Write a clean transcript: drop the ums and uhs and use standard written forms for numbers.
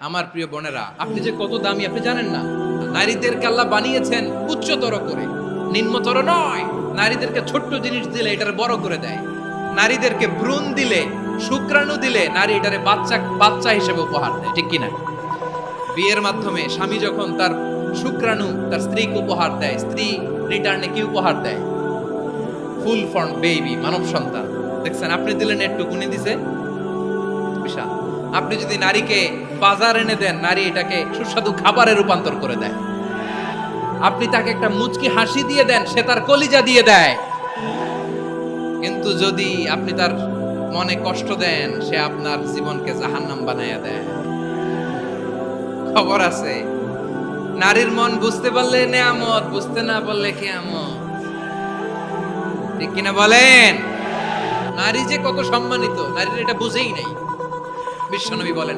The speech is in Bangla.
আমার প্রিয় বোনেরা, আপনি যে কত দামি আপনি জানেন না। নারীদেরকে আল্লাহ বানিয়েছেন উচ্চতর করে, নিম্নতর নয়। নারীদেরকে ছোট্ট জিনিস দিলে এটারে বড় করে দেয়। নারীদেরকে ভ্রূণ দিলে, শুক্রাণু দিলে নারী এটারে বাচ্চা বাচ্চা হিসেবে উপহার দেয়, ঠিক কিনা? বিয়ের মাধ্যমে স্বামী যখন তার শুক্রাণু তার স্ত্রীকে উপহার দেয়, স্ত্রী রিটার্নে কি উপহার দেয়? ফুল ফর্ম বেবি, মানব সন্তান। দেখছেন, আপনি দিলেন একটু, গুণে দিছে বিশাল। আপনি যদি নারীকে বাজার এনে দেন, নারী এটাকে সুস্বাদু খাবারে রূপান্তর করে দেয়। আপনি তাকে একটা মুচকি হাসি দিয়ে দেন, সে তার কলিজা দিয়ে দেয়। কিন্তু যদি আপনি তার মনে কষ্ট দেন, সে আপনার জীবনকে জাহান্নাম বানায়া দেয়। খবর আছে, নারীর মন বুঝতে পারলে নেয়ামত, বুঝতে না পারলে কিয়ামত। ঠিক কিনা বলেন? নারী যে কত সম্মানিত, নারীর এটা বুঝেই নাই। বিশ্বনবী বলেন,